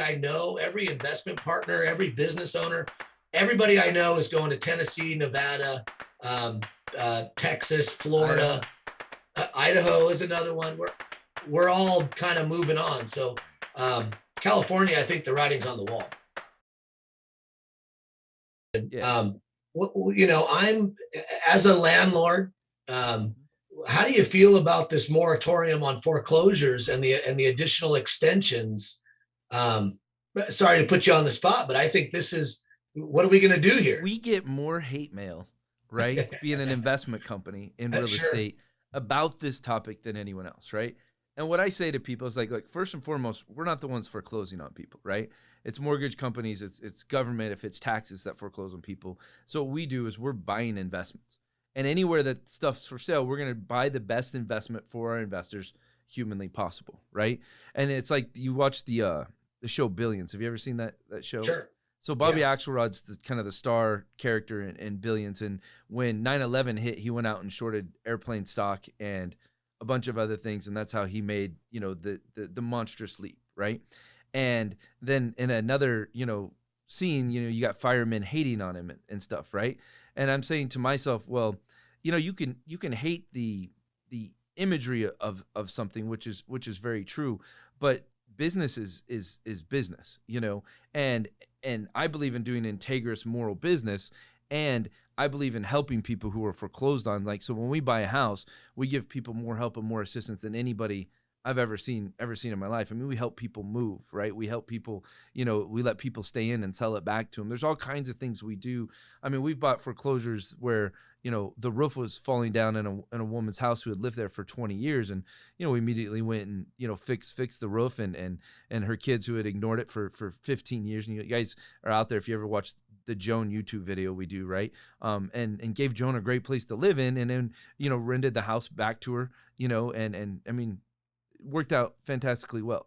I know, every investment partner, every business owner, everybody I know is going to Tennessee, Nevada, Texas, Idaho. Florida, Idaho is another one. We're all kind of moving on. So California, I think the writing's on the wall. Yeah. I'm as a landlord. How do you feel about this moratorium on foreclosures and the additional extensions? Sorry to put you on the spot, but I think this is, what are we going to do here? We get more hate mail, right? Being an investment company in real Sure. estate about this topic than anyone else, right? And what I say to people is like first and foremost, we're not the ones foreclosing on people, right? It's mortgage companies, it's government, if it's taxes that foreclose on people. So what we do is we're buying investments. And anywhere that stuff's for sale, we're going to buy the best investment for our investors humanly possible, right? And it's like you watch the show Billions. Have you ever seen that show? Sure. So Bobby Yeah. Axelrod's kind of the star character in Billions, and when 9/11 hit, he went out and shorted airplane stock and a bunch of other things, and that's how he made the monstrous leap, right? And then in another scene, you got firemen hating on him and stuff, right? And I'm saying to myself, well, you can hate the imagery of something, which is very true, but business is business, and I believe in doing integrous moral business, and I believe in helping people who are foreclosed on. Like, so when we buy a house, we give people more help and more assistance than anybody I've ever seen in my life. I mean, we help people move, right? We help people, we let people stay in and sell it back to them. There's all kinds of things we do. I mean, we've bought foreclosures where, the roof was falling down in a woman's house who had lived there for 20 years. And, we immediately went and, fixed the roof and her kids who had ignored it for 15 years. And you guys are out there, if you ever watched the Joan YouTube video we do, right? And gave Joan a great place to live in, and then, rented the house back to her, and I mean, worked out fantastically well.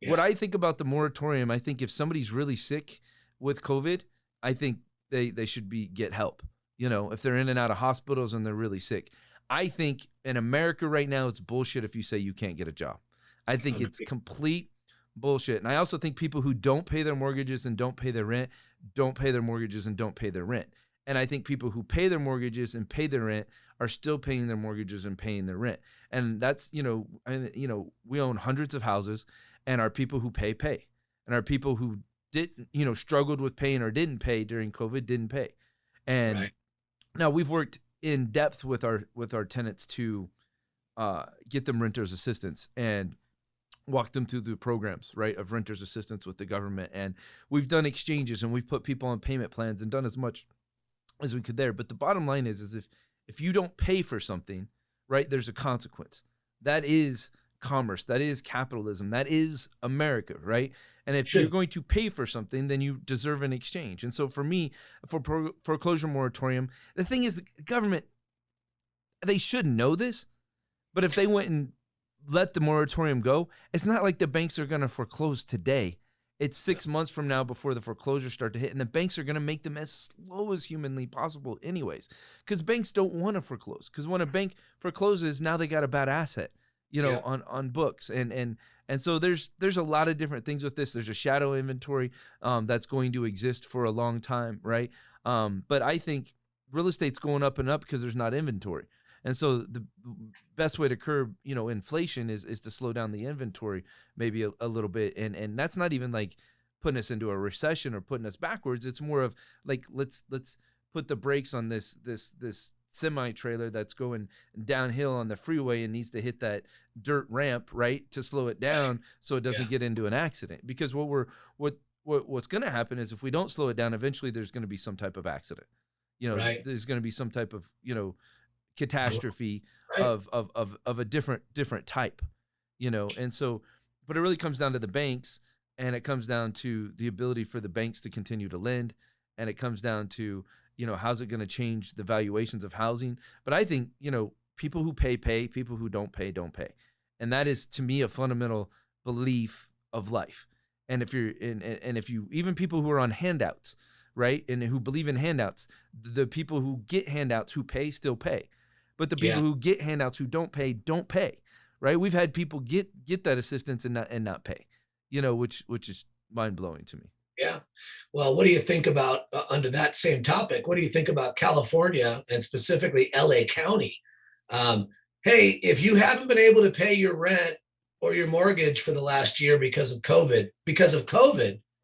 Yeah. What I think about the moratorium, I think if somebody's really sick with COVID, I think they should get help. If they're in and out of hospitals and they're really sick. I think in America right now, it's bullshit if you say you can't get a job. I think it's complete bullshit. And I also think people who don't pay their mortgages and don't pay their rent, don't pay their mortgages and don't pay their rent. And I think people who pay their mortgages and pay their rent are still paying their mortgages and paying their rent. And that's, we own hundreds of houses, and our people who pay. And our people who struggled with paying or didn't pay during COVID didn't pay. And right. Now we've worked in depth with our tenants to get them renters assistance and walk them through the programs, right, of renters assistance with the government. And we've done exchanges, and we've put people on payment plans and done as much as we could there. But the bottom line is if you don't pay for something, right, there's a consequence. That is commerce. That is capitalism. That is America, right? And if you're going to pay for something, then you deserve an exchange. And so for me, for foreclosure moratorium, the thing is, the government, they should know this, but if they went and let the moratorium go, it's not like the banks are going to foreclose today. It's 6 months from now before the foreclosures start to hit, and the banks are going to make them as slow as humanly possible anyways, because banks don't want to foreclose. Because when a bank forecloses, now they got a bad asset, on books. And so there's a lot of different things with this. There's a shadow inventory that's going to exist for a long time, right? But I think real estate's going up and up because there's not inventory. And so the best way to curb, inflation is to slow down the inventory maybe a little bit. And that's not even like putting us into a recession or putting us backwards. It's more of like, let's put the brakes on this semi trailer that's going downhill on the freeway and needs to hit that dirt ramp, right, to slow it down so it doesn't get into an accident. Because what's going to happen is if we don't slow it down, eventually there's going to be some type of accident. There's going to be some type of, catastrophe of a different type, and so, but it really comes down to the banks, and it comes down to the ability for the banks to continue to lend, and it comes down to, how's it going to change the valuations of housing. But I think, people who pay, people who don't pay. And that is, to me, a fundamental belief of life. And if you're even people who are on handouts, right, and who believe in handouts, the people who get handouts who pay still pay. But the people who get handouts who don't pay, right? We've had people get that assistance and not pay, which is mind-blowing to me. Yeah. Well, what do you think about under that same topic? What do you think about California and specifically LA County? Um, hey, if you haven't been able to pay your rent or your mortgage for the last year because of COVID,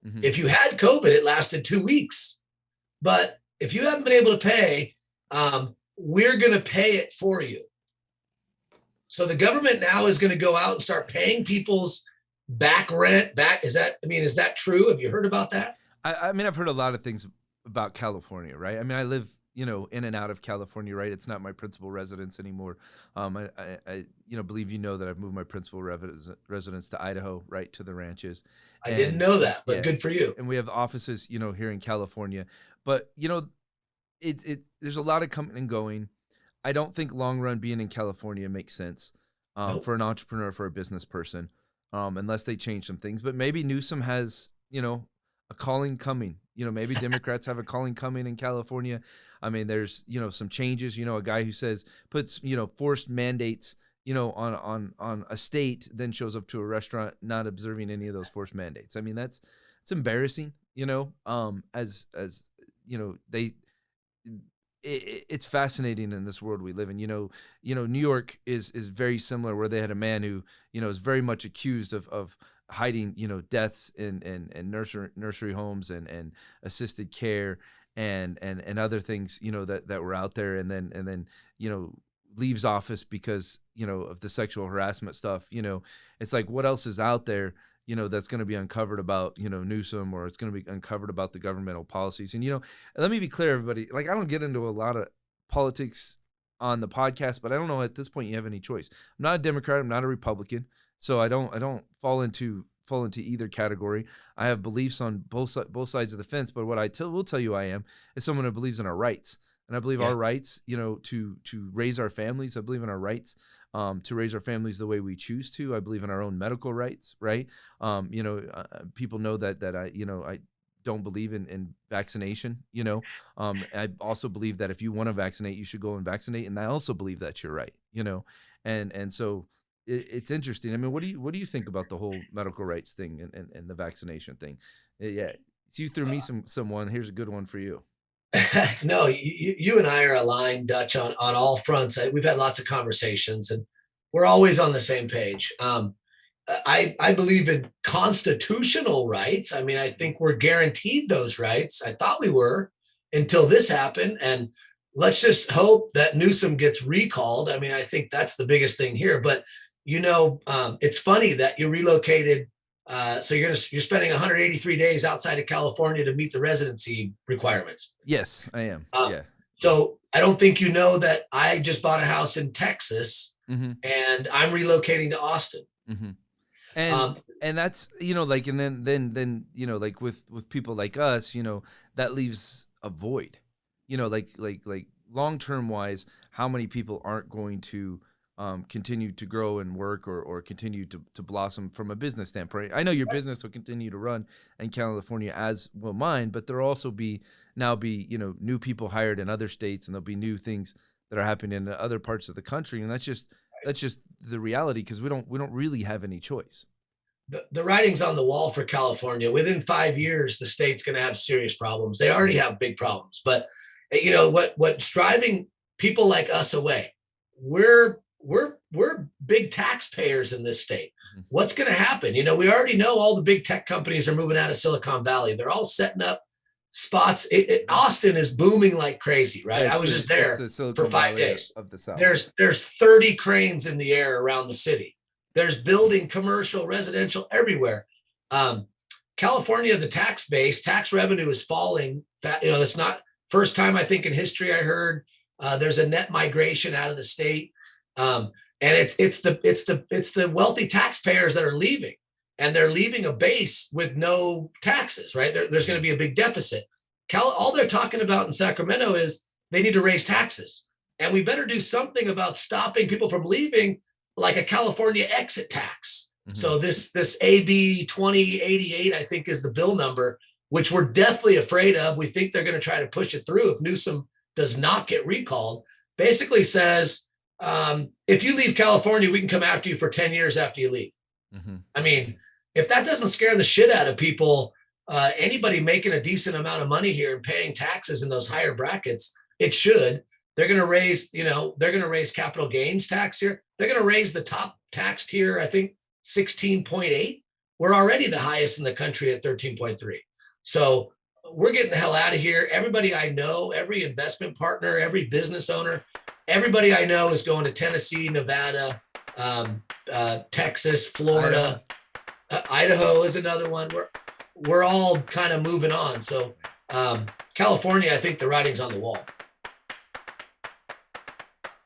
Mhm. if you had COVID, it lasted 2 weeks. But if you haven't been able to pay, we're going to pay it for you. So the government now is going to go out and start paying people's back rent back. Is that true? Have you heard about that? I mean, I've heard a lot of things about California, right? I mean, I live, in and out of California, right? It's not my principal residence anymore. Believe that I've moved my principal residence to Idaho, right, to the ranches, I didn't and know that, but yeah, good for you. and we have offices, here in California. But there's a lot of coming and going. I don't think long run being in California makes sense Nope. for an entrepreneur, for a business person, unless they change some things. But maybe Newsom has, a calling coming. Maybe Democrats have a calling coming in California. I mean, there's some changes. A guy who puts forced mandates on a state, then shows up to a restaurant not observing any of those forced mandates. I mean, it's embarrassing. As they it's fascinating in this world we live in. New York is very similar, where they had a man who is very much accused of hiding deaths in nursery homes and assisted care and other things that were out there, and then leaves office because of the sexual harassment stuff. It's like, what else is out there that's going to be uncovered about, Newsom, or it's going to be uncovered about the governmental policies. And, let me be clear, everybody, like, I don't get into a lot of politics on the podcast, but I don't know at this point you have any choice. I'm not a Democrat. I'm not a Republican. So I don't fall into either category. I have beliefs on both sides of the fence, but what I will tell you I am is someone who believes in our rights. And I believe our rights, to raise our families. I believe in our rights to raise our families the way we choose to. I believe in our own medical rights, right? People know that I don't believe in vaccination. I also believe that if you want to vaccinate, you should go and vaccinate, and I also believe that you're right. And so it's interesting. I mean, what do you think about the whole medical rights thing and the vaccination thing? Yeah, so you threw me someone. Here's a good one for you. No, you and I are aligned, Dutch, on all fronts. We've had lots of conversations, and we're always on the same page. I believe in constitutional rights. I mean, I think we're guaranteed those rights. I thought we were until this happened, and let's just hope that Newsom gets recalled. I mean, I think that's the biggest thing here. But it's funny that you relocated. So you're spending 183 days outside of California to meet the residency requirements. Yes, I am. Yeah. So I don't think you know that I just bought a house in Texas, and I'm relocating to Austin. And that's like, and then like with people like us, that leaves a void. Like long-term wise, how many people aren't going to continue to grow and work or continue to blossom from a business standpoint? I know your business will continue to run in California, as will mine, but there'll also be new people hired in other states, and there'll be new things that are happening in other parts of the country, and that's just the reality, because we don't really have any choice. The writing's on the wall for California. Within 5 years, the state's going to have serious problems. They already have big problems, but what's driving people like us away? We're big taxpayers in this state. What's going to happen? We already know all the big tech companies are moving out of Silicon Valley. They're all setting up spots. Austin is booming like crazy, right? I was just there for 5 days. Of the South. There's 30 cranes in the air around the city. There's building, commercial, residential, everywhere. California, the tax revenue is falling. It's not first time, I think, in history I heard there's a net migration out of the state. And it's the wealthy taxpayers that are leaving, and they're leaving a base with no taxes, right? There's going to be a big deficit. All they're talking about in Sacramento is they need to raise taxes, and we better do something about stopping people from leaving, like a California exit tax. So this AB 2088, I think, is the bill number, which we're deathly afraid of. We think they're going to try to push it through if Newsom does not get recalled. Basically says, if you leave California, we can come after you for 10 years after you leave. I mean, if that doesn't scare the shit out of people, anybody making a decent amount of money here and paying taxes in those higher brackets, it should. They're going to raise, they're going to raise capital gains tax here. They're going to raise the top tax tier, I think 16.8. We're already the highest in the country at 13.3. So we're getting the hell out of here. Everybody I know, every investment partner, every business owner, everybody I know is going to Tennessee, Nevada, Texas, Florida, Idaho is another one. We're all kind of moving on. So California, I think the writing's on the wall.